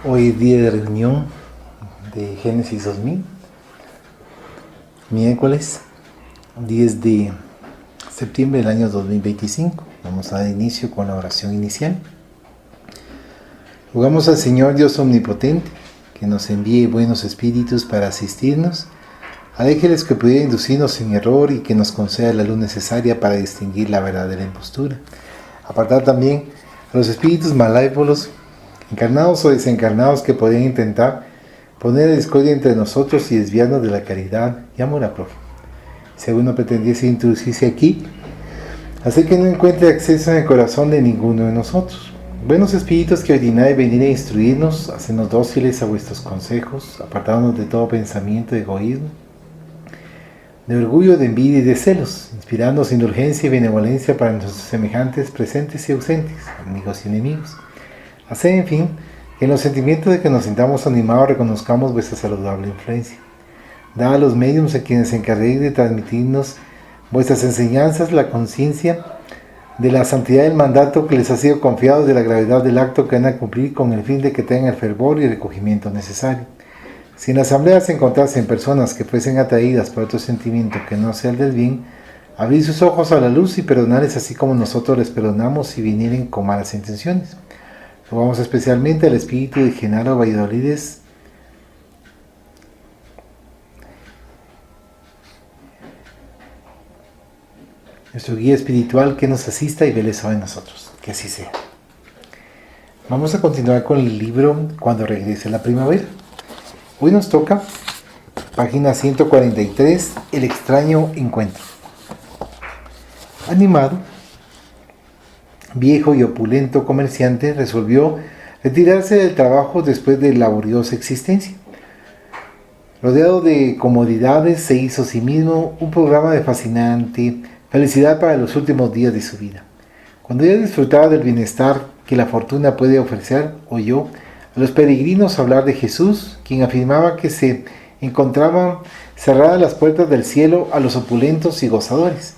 Hoy es día de reunión de Génesis 2000, miércoles 10 de septiembre del año 2025. Vamos a dar inicio con la oración inicial. Rogamos al Señor Dios Omnipotente que nos envíe buenos espíritus para asistirnos, a ángeles que pudiera inducirnos en error y que nos conceda la luz necesaria para distinguir la verdad de la impostura. Apartar también a los espíritus malévolos, encarnados o desencarnados, que podrían intentar poner discordia entre nosotros y desviarnos de la caridad y amor a prójimo. Si alguno pretendiese introducirse aquí, así que no encuentre acceso en el corazón de ninguno de nosotros. Buenos espíritus que ordináis venir a instruirnos, hacernos dóciles a vuestros consejos, apartándonos de todo pensamiento de egoísmo, de orgullo, de envidia y de celos, inspirándonos indulgencia y benevolencia para nuestros semejantes presentes y ausentes, amigos y enemigos. Haced, en fin, que en los sentimientos de que nos sintamos animados reconozcamos vuestra saludable influencia. Dad a los médiums a quienes se encarguéis de transmitirnos vuestras enseñanzas la conciencia de la santidad del mandato que les ha sido confiado, de la gravedad del acto que van a cumplir, con el fin de que tengan el fervor y el recogimiento necesario. Si en la asamblea se encontrasen personas que fuesen atraídas por otro sentimiento que no sea el del bien, abrid sus ojos a la luz y perdonarles así como nosotros les perdonamos si vinieren con malas intenciones. Rogamos especialmente al espíritu de Genaro Valladolides, nuestro guía espiritual, que nos asista y vele sobre nosotros. Que así sea. Vamos a continuar con el libro Cuando regrese la primavera. Hoy nos toca página 143, El extraño encuentro. Animado, viejo y opulento comerciante resolvió retirarse del trabajo después de laboriosa existencia. Rodeado de comodidades, se hizo a sí mismo un programa de fascinante felicidad para los últimos días de su vida. Cuando ya disfrutaba del bienestar que la fortuna puede ofrecer, oyó a los peregrinos hablar de Jesús, quien afirmaba que se encontraban cerradas las puertas del cielo a los opulentos y gozadores.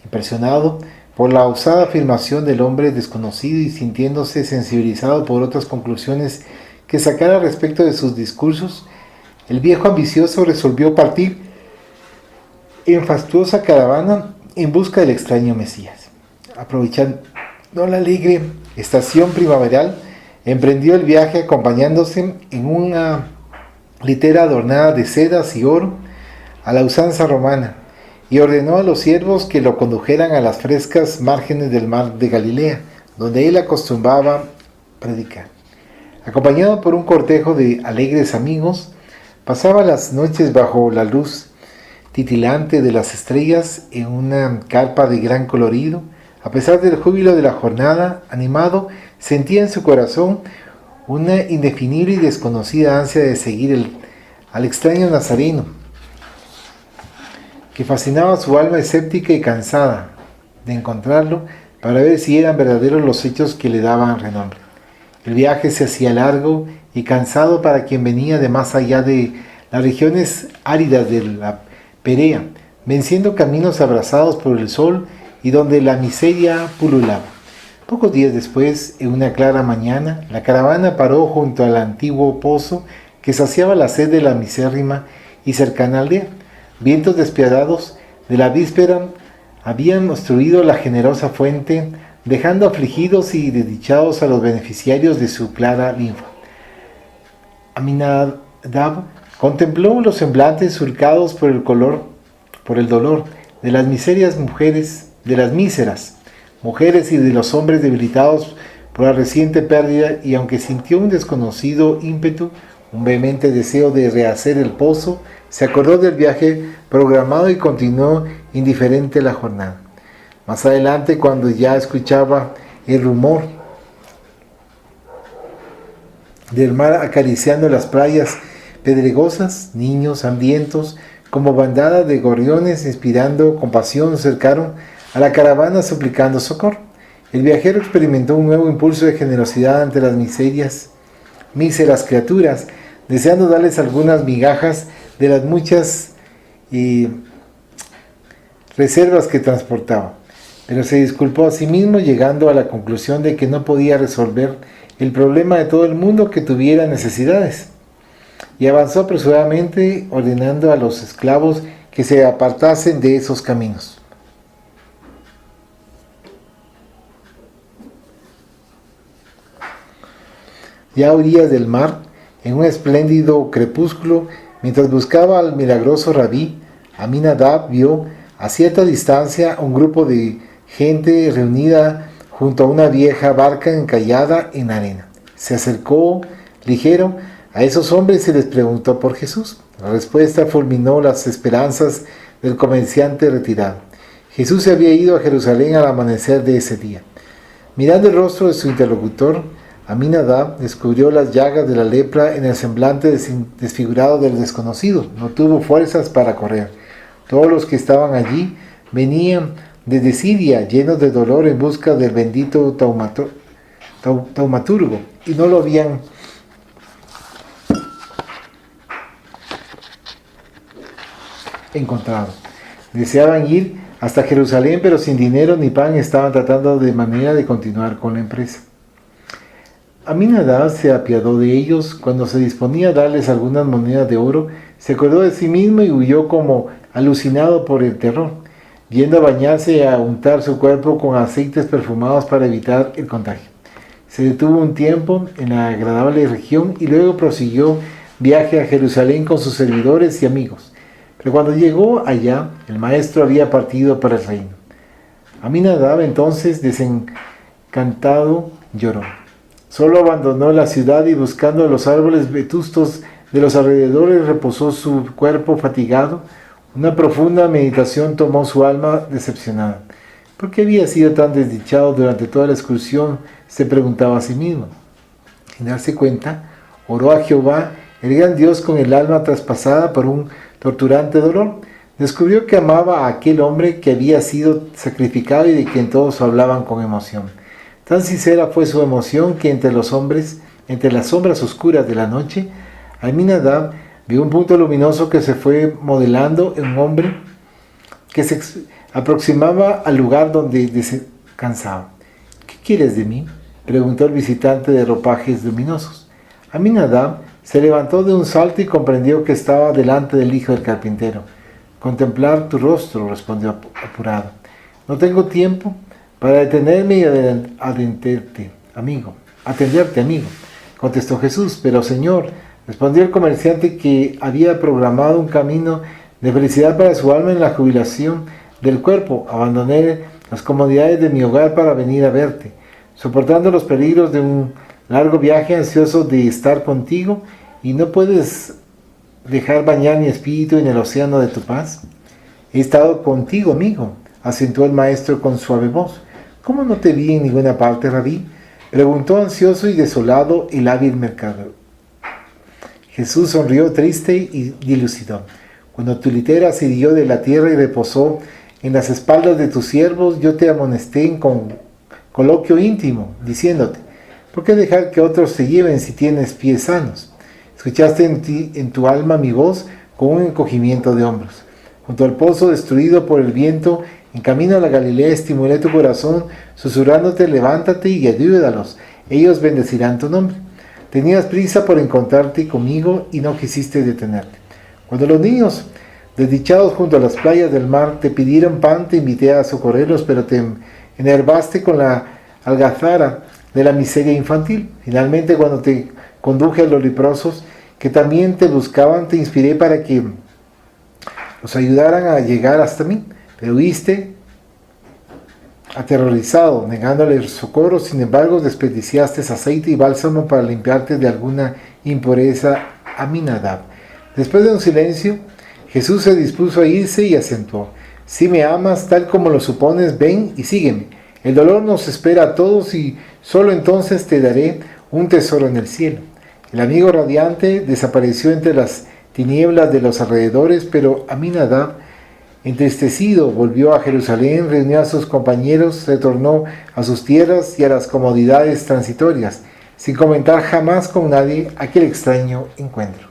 Impresionado por la osada afirmación del hombre desconocido y sintiéndose sensibilizado por otras conclusiones que sacara respecto de sus discursos, el viejo ambicioso resolvió partir en fastuosa caravana en busca del extraño Mesías. Aprovechando la alegre estación primaveral, emprendió el viaje acompañándose en una litera adornada de sedas y oro a la usanza romana, y ordenó a los siervos que lo condujeran a las frescas márgenes del mar de Galilea, donde él acostumbraba predicar. Acompañado por un cortejo de alegres amigos, pasaba las noches bajo la luz titilante de las estrellas en una carpa de gran colorido. A pesar del júbilo de la jornada, animado, sentía en su corazón una indefinible y desconocida ansia de seguir al extraño nazareno, que fascinaba su alma escéptica y cansada de encontrarlo para ver si eran verdaderos los hechos que le daban renombre. El viaje se hacía largo y cansado para quien venía de más allá de las regiones áridas de la Perea, venciendo caminos abrasados por el sol y donde la miseria pululaba. Pocos días después, en una clara mañana, la caravana paró junto al antiguo pozo que saciaba la sed de la misérrima y cercana aldea. Vientos despiadados de la víspera habían obstruido la generosa fuente, dejando afligidos y desdichados a los beneficiarios de su clara linfa. Aminadab contempló los semblantes surcados por el dolor de las míseras mujeres y de los hombres debilitados por la reciente pérdida, y aunque sintió un desconocido ímpetu, un vehemente deseo de rehacer el pozo, se acordó del viaje programado y continuó indiferente la jornada. Más adelante, cuando ya escuchaba el rumor del mar acariciando las playas pedregosas, niños hambrientos, como bandadas de gorriones inspirando compasión, cercaron a la caravana suplicando socorro. El viajero experimentó un nuevo impulso de generosidad ante las míseras criaturas, deseando darles algunas migajas de las muchas reservas que transportaba. Pero se disculpó a sí mismo, llegando a la conclusión de que no podía resolver el problema de todo el mundo que tuviera necesidades. Y avanzó apresuradamente, ordenando a los esclavos que se apartasen de esos caminos. Ya a orillas del mar, en un espléndido crepúsculo, mientras buscaba al milagroso rabí, Aminadab vio a cierta distancia un grupo de gente reunida junto a una vieja barca encallada en arena. Se acercó ligero a esos hombres y les preguntó por Jesús. La respuesta fulminó las esperanzas del comerciante retirado. Jesús se había ido a Jerusalén al amanecer de ese día. Mirando el rostro de su interlocutor, Aminadab descubrió las llagas de la lepra en el semblante desfigurado del desconocido. No tuvo fuerzas para correr. Todos los que estaban allí venían desde Siria llenos de dolor en busca del bendito taumaturgo y no lo habían encontrado. Deseaban ir hasta Jerusalén, pero sin dinero ni pan estaban tratando de manera de continuar con la empresa. Aminadab se apiadó de ellos. Cuando se disponía a darles algunas monedas de oro, se acordó de sí mismo y huyó como alucinado por el terror, yendo a bañarse y a untar su cuerpo con aceites perfumados para evitar el contagio. Se detuvo un tiempo en la agradable región y luego prosiguió viaje a Jerusalén con sus servidores y amigos. Pero cuando llegó allá, el maestro había partido para el reino. Aminadab entonces, desencantado, lloró. Solo abandonó la ciudad y buscando los árboles vetustos de los alrededores reposó su cuerpo fatigado. Una profunda meditación tomó su alma decepcionada. ¿Por qué había sido tan desdichado durante toda la excursión?, se preguntaba a sí mismo. Sin darse cuenta, oró a Jehová, el gran Dios, con el alma traspasada por un torturante dolor. Descubrió que amaba a aquel hombre que había sido sacrificado y de quien todos hablaban con emoción. Tan sincera fue su emoción que entre las sombras oscuras de la noche, Aminadab vio un punto luminoso que se fue modelando en un hombre que se aproximaba al lugar donde descansaba. ¿Qué quieres de mí?, preguntó el visitante de ropajes luminosos. Aminadab se levantó de un salto y comprendió que estaba delante del hijo del carpintero. Contemplar tu rostro, respondió apurado. No tengo tiempo para detenerme y atenderte, amigo, contestó Jesús. Pero Señor, respondió el comerciante, que había programado un camino de felicidad para su alma en la jubilación del cuerpo, abandoné las comodidades de mi hogar para venir a verte, soportando los peligros de un largo viaje, ansioso de estar contigo, y no puedes dejar bañar mi espíritu en el océano de tu paz. He estado contigo, amigo, acentuó el maestro con suave voz. ¿Cómo no te vi en ninguna parte, rabí?, preguntó ansioso y desolado el hábil mercader. Jesús sonrió triste y dilucidó. Cuando tu litera se irguió de la tierra y reposó en las espaldas de tus siervos, yo te amonesté en coloquio íntimo, diciéndote: ¿por qué dejar que otros te lleven si tienes pies sanos? Escuchaste en tu alma mi voz con un encogimiento de hombros. Junto al pozo destruido por el viento, en camino a la Galilea, estimulé tu corazón, susurrándote: levántate y ayúdalos, ellos bendecirán tu nombre. Tenías prisa por encontrarte conmigo y no quisiste detenerte. Cuando los niños, desdichados junto a las playas del mar, te pidieron pan, te invité a socorrerlos, pero te enervaste con la algazara de la miseria infantil. Finalmente, cuando te conduje a los leprosos, que también te buscaban, te inspiré para que los ayudaran a llegar hasta mí. Pero huiste aterrorizado, negándole socorro. Sin embargo, desperdiciaste aceite y bálsamo para limpiarte de alguna impureza. Aminadab. Después de un silencio, Jesús se dispuso a irse y acentuó: si me amas tal como lo supones, ven y sígueme. El dolor nos espera a todos y solo entonces te daré un tesoro en el cielo. El amigo radiante desapareció entre las tinieblas de los alrededores, pero Aminadab, entristecido, volvió a Jerusalén, reunió a sus compañeros, retornó a sus tierras y a las comodidades transitorias, sin comentar jamás con nadie aquel extraño encuentro.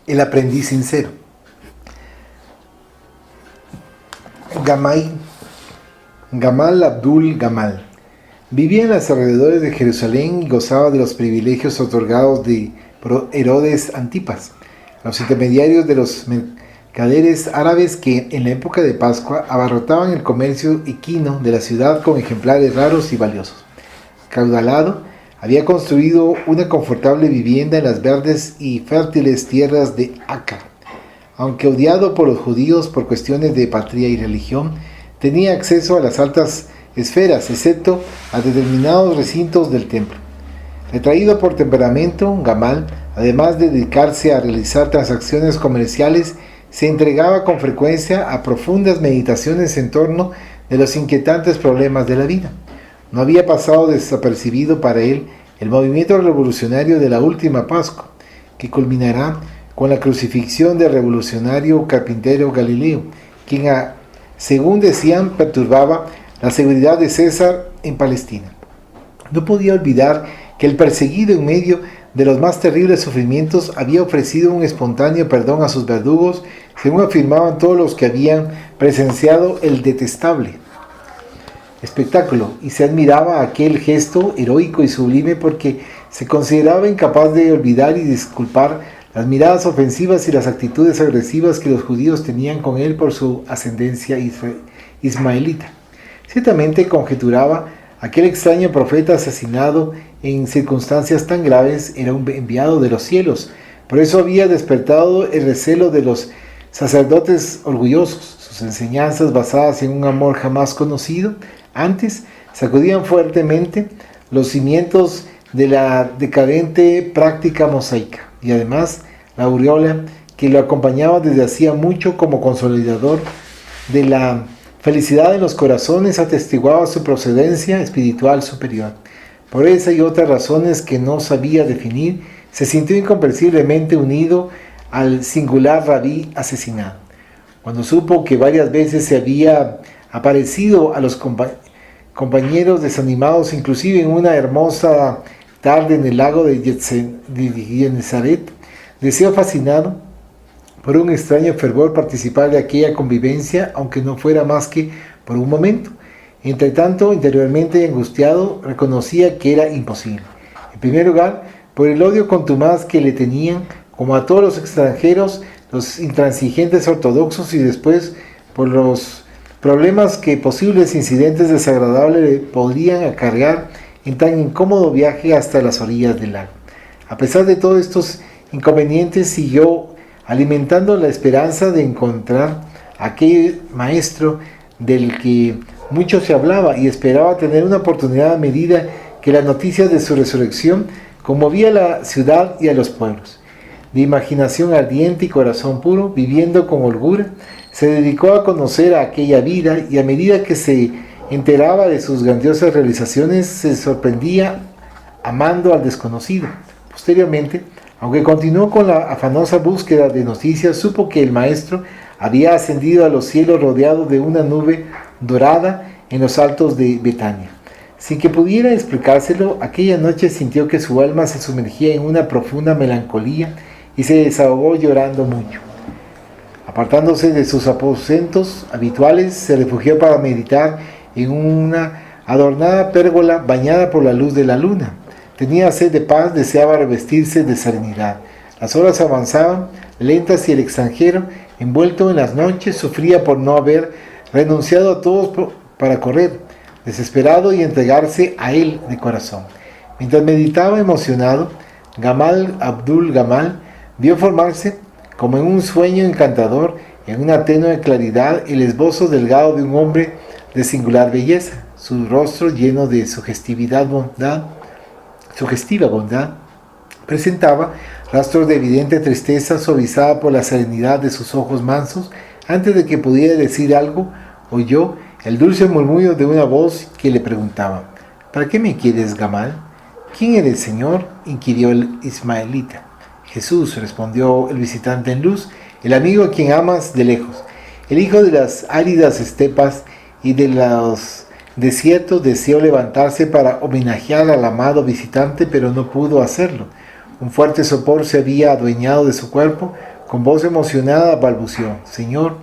El aprendiz sincero. Gamay Gamal Abdul Gamal vivía en los alrededores de Jerusalén y gozaba de los privilegios otorgados por Herodes Antipas, los intermediarios de los mercaderes árabes que en la época de Pascua abarrotaban el comercio equino de la ciudad con ejemplares raros y valiosos. Caudalado, había construido una confortable vivienda en las verdes y fértiles tierras de Acca. Aunque odiado por los judíos por cuestiones de patria y religión, tenía acceso a las altas esferas, excepto a determinados recintos del templo. Retraído por temperamento, Gamal, además de dedicarse a realizar transacciones comerciales, se entregaba con frecuencia a profundas meditaciones en torno de los inquietantes problemas de la vida. No había pasado desapercibido para él el movimiento revolucionario de la última Pascua, que culminará con la crucifixión del revolucionario carpintero Galileo, quien, según decían, perturbaba la seguridad de César en Palestina. No podía olvidar que el perseguido, en medio de los más terribles sufrimientos, había ofrecido un espontáneo perdón a sus verdugos, según afirmaban todos los que habían presenciado el detestable espectáculo, y se admiraba aquel gesto heroico y sublime porque se consideraba incapaz de olvidar y disculpar las miradas ofensivas y las actitudes agresivas que los judíos tenían con él por su ascendencia ismaelita. Ciertamente conjeturaba, aquel extraño profeta asesinado en circunstancias tan graves era un enviado de los cielos. Por eso había despertado el recelo de los sacerdotes orgullosos. Sus enseñanzas, basadas en un amor jamás conocido antes, sacudían fuertemente los cimientos de la decadente práctica mosaica, y además la aureola que lo acompañaba desde hacía mucho como consolidador de la felicidad en los corazones atestiguaba su procedencia espiritual superior. Por esa y otras razones que no sabía definir, se sintió incomprensiblemente unido al singular rabí asesinado. Cuando supo que varias veces se había aparecido a los compañeros desanimados, inclusive en una hermosa tarde en el lago de Genezaret, deseó fascinado por un extraño fervor participar de aquella convivencia, aunque no fuera más que por un momento. Entre tanto, interiormente angustiado, reconocía que era imposible. En primer lugar, por el odio contumaz que le tenían, como a todos los extranjeros, los intransigentes ortodoxos, y después por los problemas que posibles incidentes desagradables le podrían acarrear en tan incómodo viaje hasta las orillas del lago. A pesar de todos estos inconvenientes, siguió alimentando la esperanza de encontrar aquel maestro del que mucho se hablaba, y esperaba tener una oportunidad a medida que las noticias de su resurrección conmovía a la ciudad y a los pueblos. De imaginación ardiente y corazón puro, viviendo con holgura, se dedicó a conocer a aquella vida, y a medida que se enteraba de sus grandiosas realizaciones, se sorprendía amando al desconocido. Posteriormente, aunque continuó con la afanosa búsqueda de noticias, supo que el maestro había ascendido a los cielos rodeado de una nube dorada en los altos de Betania. Sin que pudiera explicárselo, aquella noche sintió que su alma se sumergía en una profunda melancolía y se desahogó llorando mucho. Apartándose de sus aposentos habituales, se refugió para meditar en una adornada pérgola bañada por la luz de la luna. Tenía sed de paz, deseaba revestirse de serenidad. Las horas avanzaban, lentas, y el extranjero, envuelto en las noches, sufría por no haber renunciado a todos para correr, desesperado, y entregarse a él de corazón. Mientras meditaba emocionado, Gamal Abdul Gamal vio formarse, como en un sueño encantador, en una tenue claridad, el esbozo delgado de un hombre de singular belleza. Su rostro, lleno de sugestiva bondad, presentaba rastros de evidente tristeza, suavizada por la serenidad de sus ojos mansos. Antes de que pudiera decir algo, oyó el dulce murmullo de una voz que le preguntaba: ¿para qué me quieres, Gamal? ¿Quién eres, Señor?, inquirió el ismaelita. Jesús, respondió el visitante en luz, el amigo a quien amas de lejos. El hijo de las áridas estepas y de los desiertos deseó levantarse para homenajear al amado visitante, pero no pudo hacerlo. Un fuerte sopor se había adueñado de su cuerpo. Con voz emocionada balbuceó: Señor,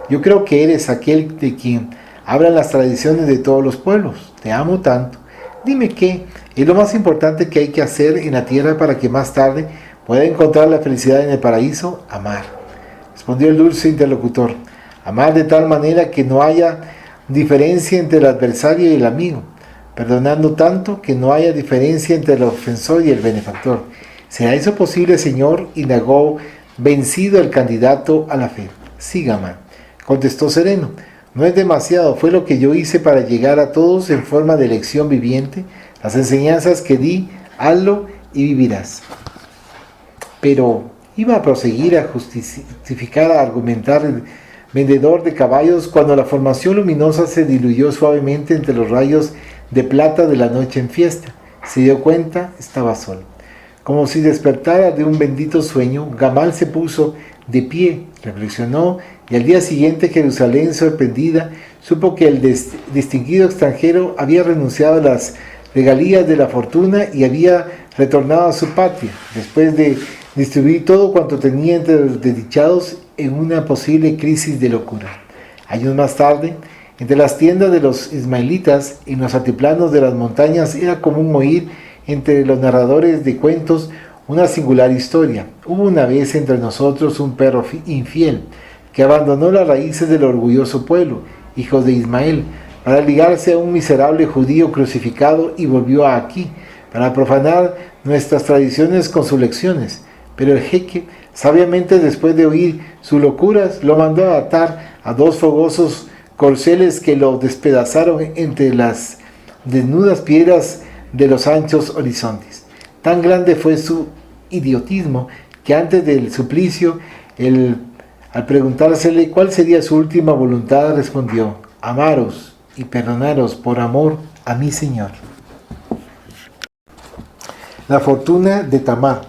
yo creo que eres aquel de quien hablan las tradiciones de todos los pueblos. Te amo tanto. Dime qué es lo más importante que hay que hacer en la tierra para que más tarde pueda encontrar la felicidad en el paraíso. Amar. Respondió el dulce interlocutor. Amar de tal manera que no haya diferencia entre el adversario y el amigo, perdonando tanto que no haya diferencia entre el ofensor y el benefactor. ¿Será eso posible, Señor?, indagó vencido el candidato a la fe. Sí, Gamán, contestó sereno. No es demasiado, fue lo que yo hice para llegar a todos en forma de lección viviente, las enseñanzas que di, hazlo y vivirás. Pero iba a proseguir a justificar, a argumentar el vendedor de caballos cuando la formación luminosa se diluyó suavemente entre los rayos de plata de la noche en fiesta. Se dio cuenta, estaba solo. Como si despertara de un bendito sueño, Gamal se puso de pie, reflexionó, y al día siguiente Jerusalén, sorprendida, supo que el distinguido extranjero había renunciado a las regalías de la fortuna y había retornado a su patria, después de distribuir todo cuanto tenía entre los desdichados en una posible crisis de locura. Años más tarde, entre las tiendas de los ismaelitas, en los altiplanos de las montañas, era común oír entre los narradores de cuentos una singular historia. Hubo una vez entre nosotros un perro infiel que abandonó las raíces del orgulloso pueblo, hijos de Ismael, para ligarse a un miserable judío crucificado y volvió aquí para profanar nuestras tradiciones con sus lecciones. Pero el jeque, sabiamente después de oír sus locuras, lo mandó a atar a dos fogosos corceles que lo despedazaron entre las desnudas piedras de los anchos horizontes. Tan grande fue su idiotismo que antes del suplicio, al preguntársele cuál sería su última voluntad, respondió: amaros y perdonaros por amor a mi Señor. La fortuna de Tamar.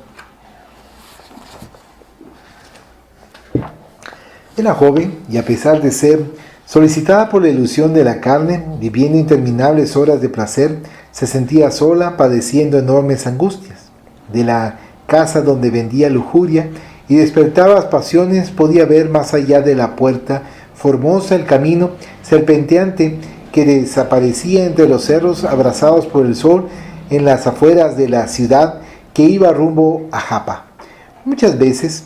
Era joven y, a pesar de ser solicitada por la ilusión de la carne, viviendo interminables horas de placer, se sentía sola, padeciendo enormes angustias. De la casa donde vendía lujuria y despertaba pasiones, podía ver más allá de la puerta formosa el camino serpenteante que desaparecía entre los cerros abrasados por el sol en las afueras de la ciudad que iba rumbo a Japa. Muchas veces,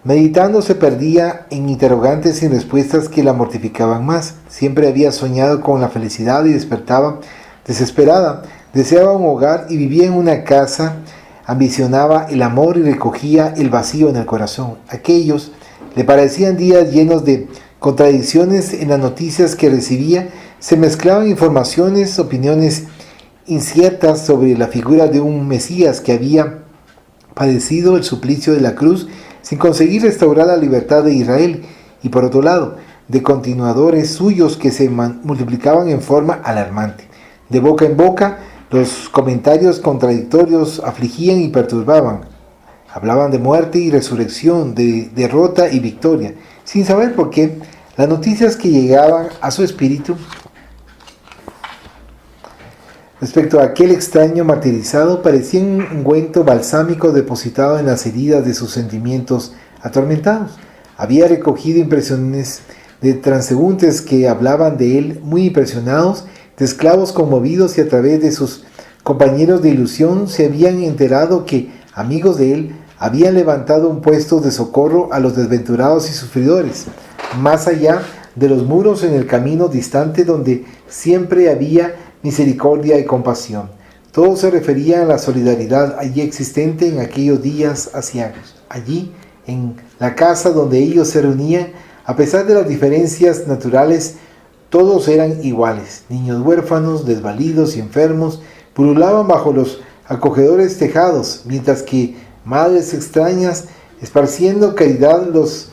meditando, se perdía en interrogantes sin respuestas que la mortificaban más. Siempre había soñado con la felicidad y despertaba desesperada. Deseaba un hogar y vivía en una casa. Ambicionaba el amor y recogía el vacío en el corazón. Aquellos le parecían días llenos de contradicciones. En las noticias que recibía se mezclaban informaciones, opiniones inciertas sobre la figura de un Mesías que había padecido el suplicio de la cruz sin conseguir restaurar la libertad de Israel, y por otro lado, de continuadores suyos que se multiplicaban en forma alarmante. De boca en boca, los comentarios contradictorios afligían y perturbaban. Hablaban de muerte y resurrección, de derrota y victoria. Sin saber por qué, las noticias que llegaban a su espíritu respecto a aquel extraño martirizado parecían un ungüento balsámico depositado en las heridas de sus sentimientos atormentados. Había recogido impresiones de transeúntes que hablaban de él muy impresionados, de esclavos conmovidos, y a través de sus compañeros de ilusión se habían enterado que amigos de él habían levantado un puesto de socorro a los desventurados y sufridores, más allá de los muros, en el camino distante donde siempre había misericordia y compasión. Todo se refería a la solidaridad allí existente en aquellos días aciagos. Allí, en la casa donde ellos se reunían, a pesar de las diferencias naturales, todos eran iguales. Niños huérfanos, desvalidos y enfermos pululaban bajo los acogedores tejados, mientras que madres extrañas, esparciendo caridad, los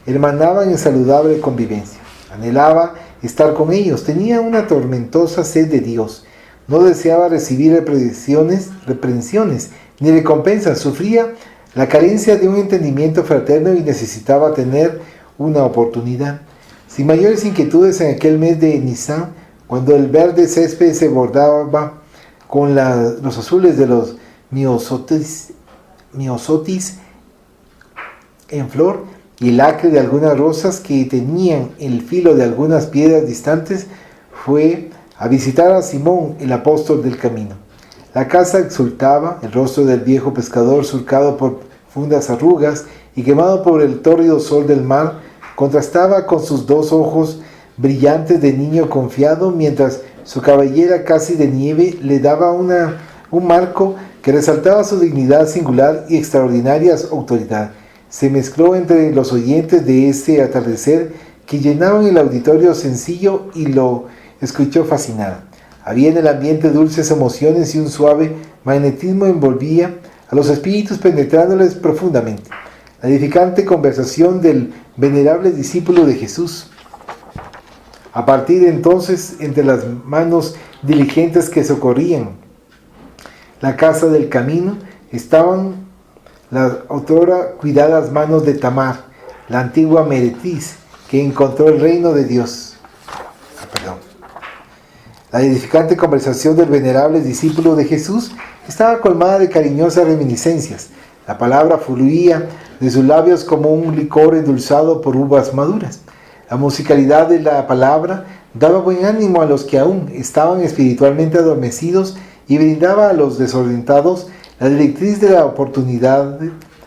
hermanaban en saludable convivencia. Anhelaba estar con ellos, tenía una tormentosa sed de Dios, no deseaba recibir reprensiones ni recompensas, sufría la carencia de un entendimiento fraterno y necesitaba tener una oportunidad. Sin mayores inquietudes, en aquel mes de Nisan, cuando el verde césped se bordaba con los azules de los miosotis en flor, y el acre de algunas rosas que tenían el filo de algunas piedras distantes, fue a visitar a Simón, el apóstol del camino. La casa exultaba, el rostro del viejo pescador, surcado por profundas arrugas y quemado por el tórrido sol del mar, contrastaba con sus dos ojos brillantes de niño confiado, mientras su cabellera casi de nieve le daba un marco que resaltaba su dignidad singular y extraordinaria autoridad. Se mezcló entre los oyentes de ese atardecer que llenaban el auditorio sencillo y lo escuchó fascinada. Había en el ambiente dulces emociones y un suave magnetismo envolvía a los espíritus penetrándoles profundamente. La edificante conversación del venerable discípulo de Jesús. A partir de entonces, entre las manos diligentes que socorrían la casa del camino, estaban las otrora cuidadas manos de Tamar, la antigua meretriz, que encontró el reino de Dios. La edificante conversación del venerable discípulo de Jesús estaba colmada de cariñosas reminiscencias. La palabra fluía de sus labios como un licor endulzado por uvas maduras. La musicalidad de la palabra daba buen ánimo a los que aún estaban espiritualmente adormecidos y brindaba a los desorientados la directriz de la oportunidad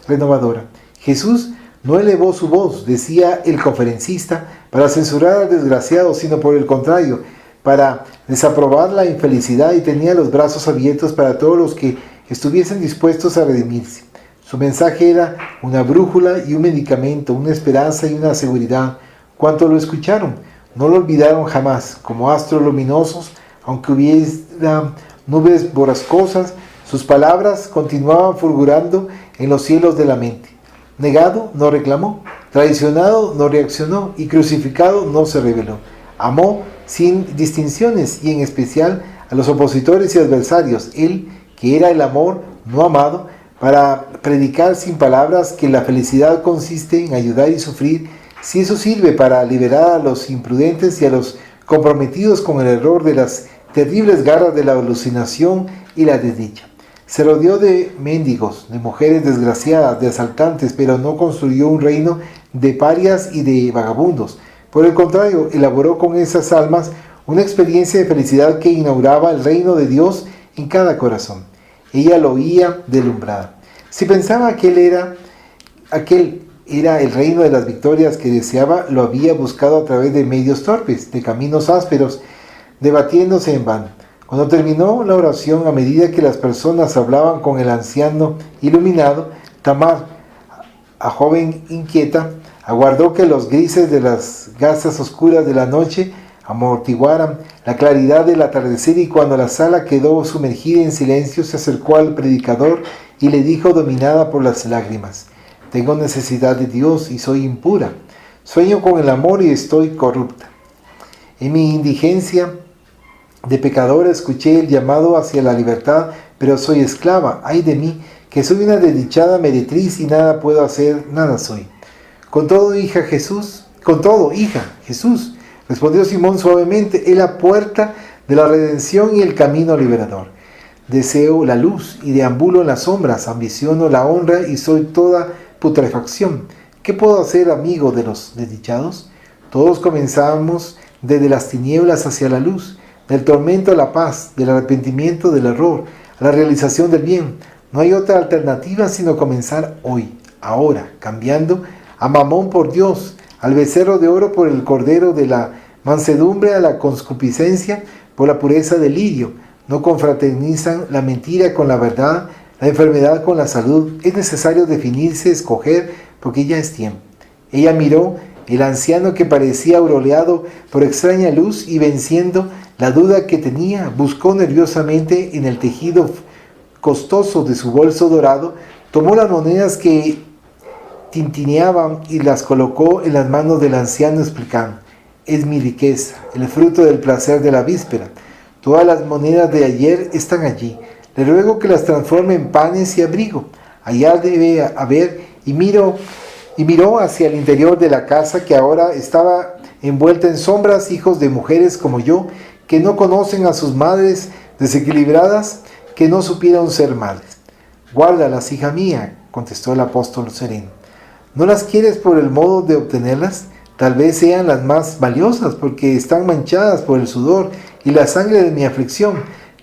renovadora. Jesús no elevó su voz, decía el conferencista, para censurar al desgraciado, sino por el contrario, para desaprobar la infelicidad, y tenía los brazos abiertos para todos los que estuviesen dispuestos a redimirse. Su mensaje era una brújula y un medicamento, una esperanza y una seguridad. Cuanto lo escucharon, no lo olvidaron jamás. Como astros luminosos, aunque hubiera nubes borrascosas, sus palabras continuaban fulgurando en los cielos de la mente. Negado, no reclamó. Traicionado, no reaccionó. Y crucificado, no se rebeló. Amó sin distinciones y en especial a los opositores y adversarios. Él, que era el amor no amado, para predicar sin palabras que la felicidad consiste en ayudar y sufrir, si eso sirve para liberar a los imprudentes y a los comprometidos con el error de las terribles garras de la alucinación y la desdicha. Se rodeó de mendigos, de mujeres desgraciadas, de asaltantes, pero no construyó un reino de parias y de vagabundos. Por el contrario, elaboró con esas almas una experiencia de felicidad que inauguraba el reino de Dios en cada corazón. Ella lo oía deslumbrada. Si pensaba aquel era el reino de las victorias que deseaba, lo había buscado a través de medios torpes, de caminos ásperos, debatiéndose en vano. Cuando terminó la oración, a medida que las personas hablaban con el anciano iluminado, Tamar, a joven inquieta, aguardó que los grises de las gasas oscuras de la noche amortiguaran la claridad del atardecer, y cuando la sala quedó sumergida en silencio, se acercó al predicador y le dijo, dominada por las lágrimas: tengo necesidad de Dios y soy impura. Sueño con el amor y estoy corrupta. En mi indigencia de pecadora escuché el llamado hacia la libertad, pero soy esclava. Ay de mí, que soy una desdichada meretriz y nada puedo hacer, nada soy. Con todo, hija Jesús, respondió Simón suavemente, es la puerta de la redención y el camino liberador. Deseo la luz y deambulo en las sombras, ambiciono la honra y soy toda putrefacción. ¿Qué puedo hacer, amigo de los desdichados? Todos comenzamos desde las tinieblas hacia la luz, del tormento a la paz, del arrepentimiento del error, a la realización del bien. No hay otra alternativa sino comenzar hoy, ahora, cambiando a Mamón por Dios, al becerro de oro por el cordero, de la mansedumbre a la concupiscencia por la pureza del lirio. No confraternizan la mentira con la verdad, la enfermedad con la salud. Es necesario definirse, escoger, porque ya es tiempo. Ella miró el anciano que parecía aureolado por extraña luz y, venciendo la duda que tenía, buscó nerviosamente en el tejido costoso de su bolso dorado, tomó las monedas que tintineaban y las colocó en las manos del anciano, explicando: es mi riqueza, el fruto del placer de la víspera. Todas las monedas de ayer están allí. Le ruego que las transforme en panes y abrigo. Allá debe haber, y miró hacia el interior de la casa, que ahora estaba envuelta en sombras, hijos de mujeres como yo, que no conocen a sus madres, desequilibradas, que no supieron ser madres. Guárdalas, hija mía, contestó el apóstol sereno. ¿No las quieres por el modo de obtenerlas? Tal vez sean las más valiosas porque están manchadas por el sudor y la sangre de mi aflicción,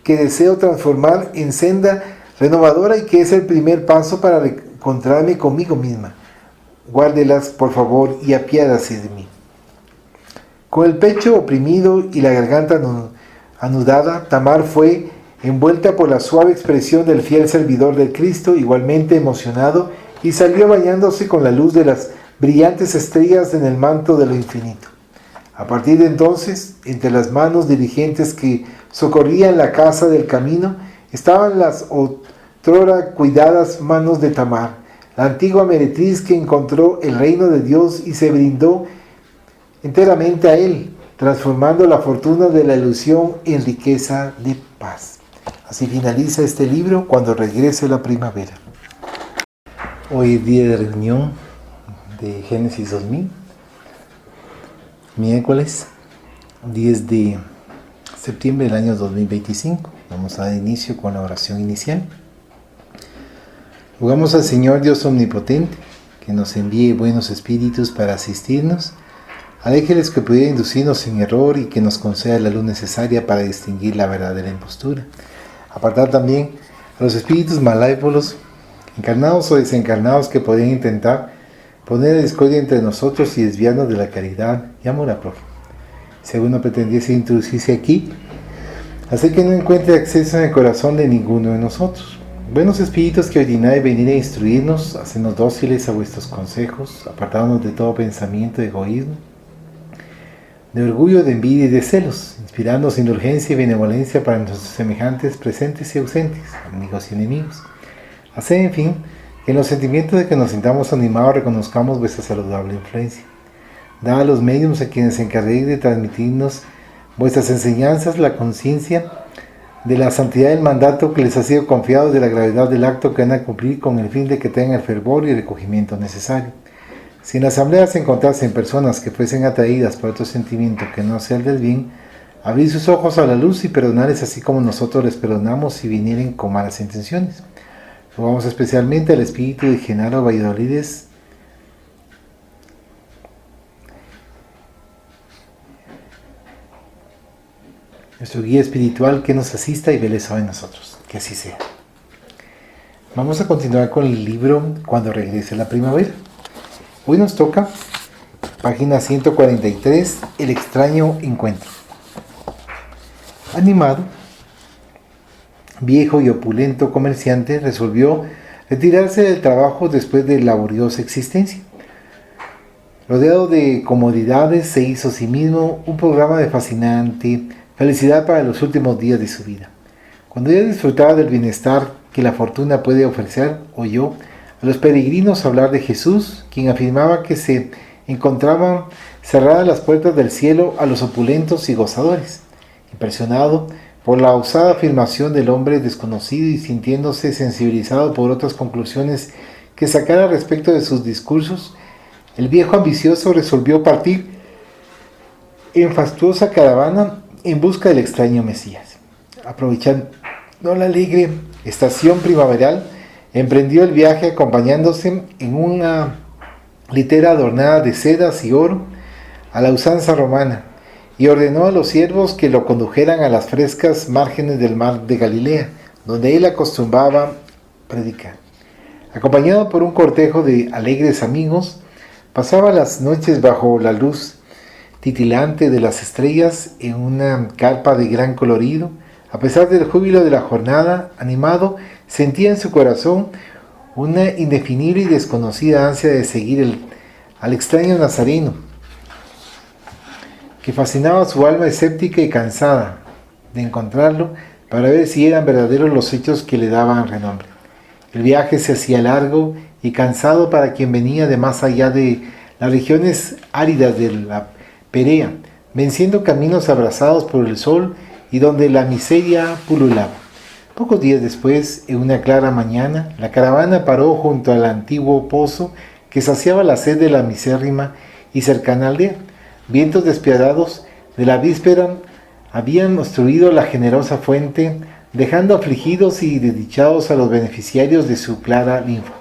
que deseo transformar en senda renovadora y que es el primer paso para encontrarme conmigo misma. Guárdelas, por favor, y apiádase de mí. Con el pecho oprimido y la garganta anudada, Tamar fue envuelta por la suave expresión del fiel servidor del Cristo, igualmente emocionado, y salió bañándose con la luz de las brillantes estrellas en el manto de lo infinito. A partir de entonces, entre las manos diligentes que socorrían la casa del camino, estaban las otrora cuidadas manos de Tamar, la antigua meretriz que encontró el reino de Dios y se brindó enteramente a él, transformando la fortuna de la ilusión en riqueza de paz. Así finaliza este libro Cuando regrese la primavera. Hoy es día de reunión de Génesis 2000, miércoles 10 de septiembre del año 2025. Vamos a dar inicio con la oración inicial. Rogamos al Señor Dios Omnipotente que nos envíe buenos espíritus para asistirnos, ángeles que pudiera inducirnos en error y que nos conceda la luz necesaria para distinguir la verdad de la impostura. Apartar también a los espíritus malévolos, encarnados o desencarnados, que podrían intentar poner discordia entre nosotros y desviarnos de la caridad y amor a prójimo. Si alguno pretendiese introducirse aquí, hacer que no encuentre acceso en el corazón de ninguno de nosotros. Buenos espíritus que ordináis venir a instruirnos, hacernos dóciles a vuestros consejos, apartándonos de todo pensamiento de egoísmo, de orgullo, de envidia y de celos, inspirándonos indulgencia y benevolencia para nuestros semejantes presentes y ausentes, amigos y enemigos. Haced, en fin, que en los sentimientos de que nos sintamos animados reconozcamos vuestra saludable influencia. Dad a los medios a quienes se encarguéis de transmitirnos vuestras enseñanzas la conciencia de la santidad del mandato que les ha sido confiado, de la gravedad del acto que van a cumplir, con el fin de que tengan el fervor y el recogimiento necesario. Si en la asamblea se encontrasen personas que fuesen atraídas por otro sentimiento que no sea el del bien, abrid sus ojos a la luz y perdonarles así como nosotros les perdonamos si vinieren con malas intenciones. Rogamos especialmente al espíritu de Genaro Valladolides, nuestro guía espiritual, que nos asista y vele sobre nosotros. Que así sea. Vamos a continuar con el libro Cuando regrese la primavera. Hoy nos toca página 143, El extraño encuentro. Animado, viejo y opulento comerciante resolvió retirarse del trabajo después de laboriosa existencia. Rodeado de comodidades, se hizo a sí mismo un programa de fascinante felicidad para los últimos días de su vida. Cuando ya disfrutaba del bienestar que la fortuna puede ofrecer, oyó a los peregrinos hablar de Jesús, quien afirmaba que se encontraban cerradas las puertas del cielo a los opulentos y gozadores. Impresionado por la osada afirmación del hombre desconocido y sintiéndose sensibilizado por otras conclusiones que sacara respecto de sus discursos, el viejo ambicioso resolvió partir en fastuosa caravana en busca del extraño Mesías. Aprovechando la alegre estación primaveral, emprendió el viaje acompañándose en una litera adornada de sedas y oro a la usanza romana, y ordenó a los siervos que lo condujeran a las frescas márgenes del mar de Galilea, donde él acostumbraba predicar. Acompañado por un cortejo de alegres amigos, pasaba las noches bajo la luz titilante de las estrellas en una carpa de gran colorido. A pesar del júbilo de la jornada, animado, sentía en su corazón una indefinible y desconocida ansia de seguir al extraño nazareno, que fascinaba su alma escéptica y cansada de encontrarlo para ver si eran verdaderos los hechos que le daban renombre. El viaje se hacía largo y cansado para quien venía de más allá de las regiones áridas de la Perea, venciendo caminos abrasados por el sol y donde la miseria pululaba. Pocos días después, en una clara mañana, la caravana paró junto al antiguo pozo que saciaba la sed de la misérrima y cercana aldea. Vientos despiadados de la víspera habían obstruido la generosa fuente, dejando afligidos y desdichados a los beneficiarios de su clara linfa.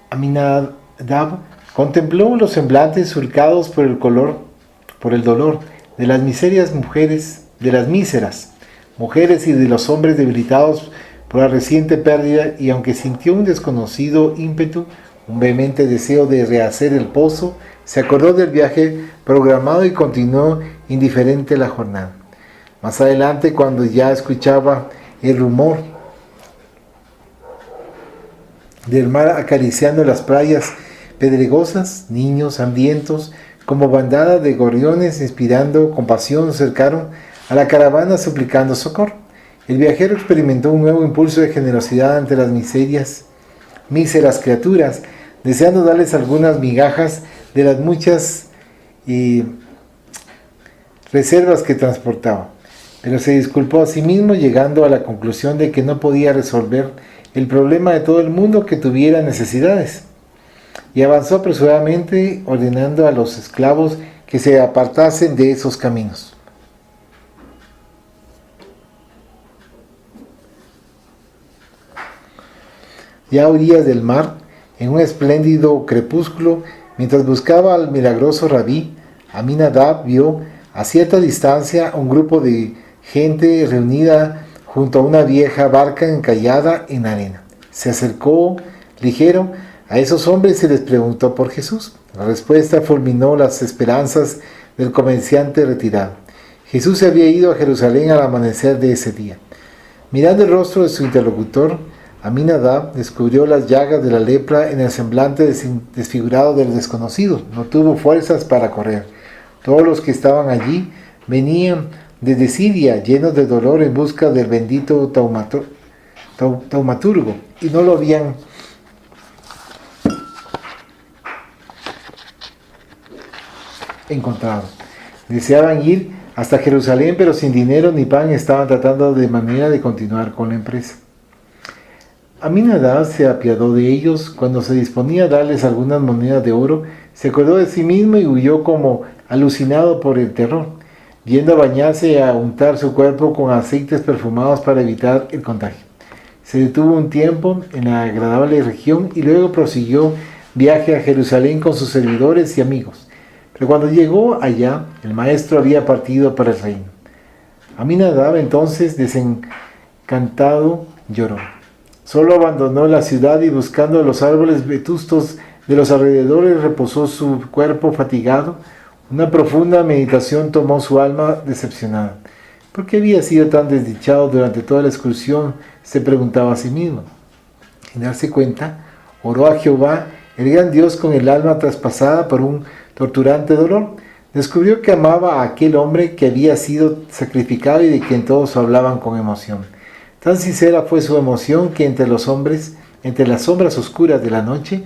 Aminadab Contempló los semblantes surcados por el dolor de las miserias mujeres, de las míseras mujeres y de los hombres debilitados por la reciente pérdida, y aunque sintió un desconocido ímpetu, un vehemente deseo de rehacer el pozo, se acordó del viaje programado y continuó indiferente la jornada. Más adelante, cuando ya escuchaba el rumor del mar acariciando las playas pedregosas, niños hambrientos, como bandada de gorriones inspirando compasión, cercaron a la caravana suplicando socorro. El viajero experimentó un nuevo impulso de generosidad ante las míseras criaturas, deseando darles algunas migajas de las muchas reservas que transportaba. Pero se disculpó a sí mismo, llegando a la conclusión de que no podía resolver el problema de todo el mundo que tuviera necesidades. Y avanzó apresuradamente, ordenando a los esclavos que se apartasen de esos caminos. Ya a orillas del mar, en un espléndido crepúsculo, mientras buscaba al milagroso rabí, Aminadab vio a cierta distancia un grupo de gente reunida junto a una vieja barca encallada en arena. Se acercó ligero a esos hombres y les preguntó por Jesús. La respuesta fulminó las esperanzas del comerciante retirado. Jesús se había ido a Jerusalén al amanecer de ese día. Mirando el rostro de su interlocutor, Aminadab descubrió las llagas de la lepra en el semblante desfigurado del desconocido. No tuvo fuerzas para correr. Todos los que estaban allí venían desde Siria, llenos de dolor, en busca del bendito taumaturgo, y no lo habían encontrado. Deseaban ir hasta Jerusalén, pero sin dinero ni pan estaban tratando de manera de continuar con la empresa. Aminadab se apiadó de ellos. Cuando se disponía a darles algunas monedas de oro, se acordó de sí mismo y huyó como alucinado por el terror, yendo a bañarse y a untar su cuerpo con aceites perfumados para evitar el contagio. Se detuvo un tiempo en la agradable región y luego prosiguió viaje a Jerusalén con sus servidores y amigos. Pero cuando llegó allá, el maestro había partido para el reino. Aminadab entonces, desencantado, lloró. Solo abandonó la ciudad y, buscando los árboles vetustos de los alrededores, reposó su cuerpo fatigado. Una profunda meditación tomó su alma decepcionada. ¿Por qué había sido tan desdichado durante toda la excursión?, se preguntaba a sí mismo. Sin darse cuenta, oró a Jehová, el gran Dios, con el alma traspasada por un torturante dolor. Descubrió que amaba a aquel hombre que había sido sacrificado y de quien todos hablaban con emoción. Tan sincera fue su emoción que entre las sombras oscuras de la noche,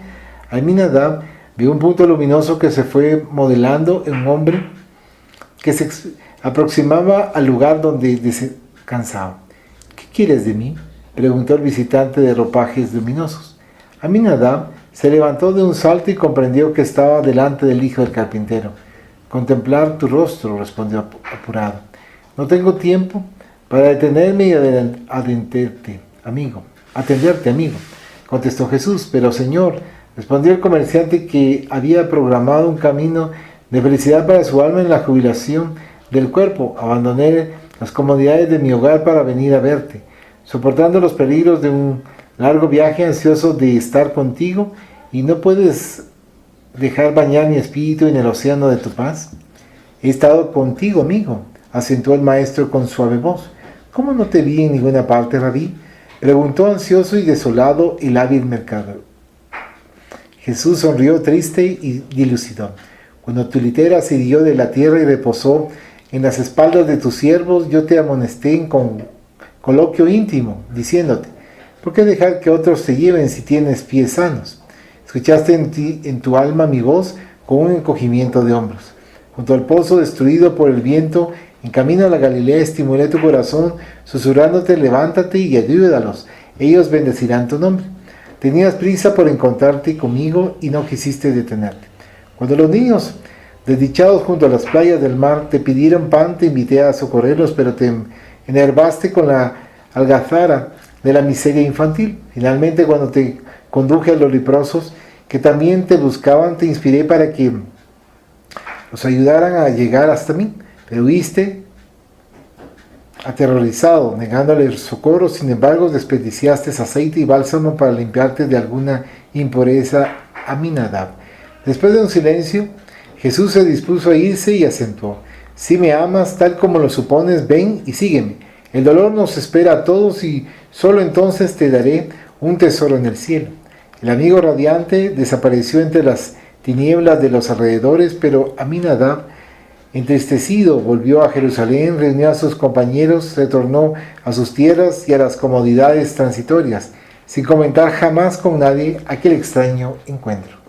Aminadab vio un punto luminoso que se fue modelando en un hombre que se aproximaba al lugar donde descansaba. ¿Qué quieres de mí?, preguntó el visitante de ropajes luminosos. Aminadab se levantó de un salto y comprendió que estaba delante del hijo del carpintero. Contemplar tu rostro, respondió apurado. No tengo tiempo para detenerme y atenderte, amigo, contestó Jesús. Pero Señor, respondió el comerciante, que había programado un camino de felicidad para su alma en la jubilación del cuerpo, abandoné las comodidades de mi hogar para venir a verte, soportando los peligros de un largo viaje, ansioso de estar contigo, y no puedes dejar bañar mi espíritu en el océano de tu paz. He estado contigo, amigo, acentuó el maestro con suave voz. ¿Cómo no te vi en ninguna parte, Rabí?, preguntó ansioso y desolado el hábil mercader. Jesús sonrió triste y dilucidó. Cuando tu litera se irguió de la tierra y reposó en las espaldas de tus siervos, yo te amonesté en coloquio íntimo, diciéndote: ¿por qué dejar que otros te lleven si tienes pies sanos? Escuchaste en tu alma mi voz con un encogimiento de hombros. Junto al pozo destruido por el viento, en camino a la Galilea, estimulé tu corazón, susurrándote: levántate y ayúdalos, ellos bendecirán tu nombre. Tenías prisa por encontrarte conmigo y no quisiste detenerte. Cuando los niños, desdichados junto a las playas del mar, te pidieron pan, te invité a socorrerlos, pero te enervaste con la algazara de la miseria infantil. Finalmente, cuando te conduje a los leprosos que también te buscaban, te inspiré para que los ayudaran a llegar hasta mí, pero huiste aterrorizado, negándole socorro. Sin embargo, desperdiciaste aceite y bálsamo para limpiarte de alguna impureza. Aminadab. Después de un silencio, Jesús se dispuso a irse y acentuó: si me amas tal como lo supones, ven y sígueme. El dolor nos espera a todos y solo entonces te daré un tesoro en el cielo. El amigo radiante desapareció entre las tinieblas de los alrededores, pero Aminadab, entristecido, volvió a Jerusalén, reunió a sus compañeros, retornó a sus tierras y a las comodidades transitorias, sin comentar jamás con nadie aquel extraño encuentro.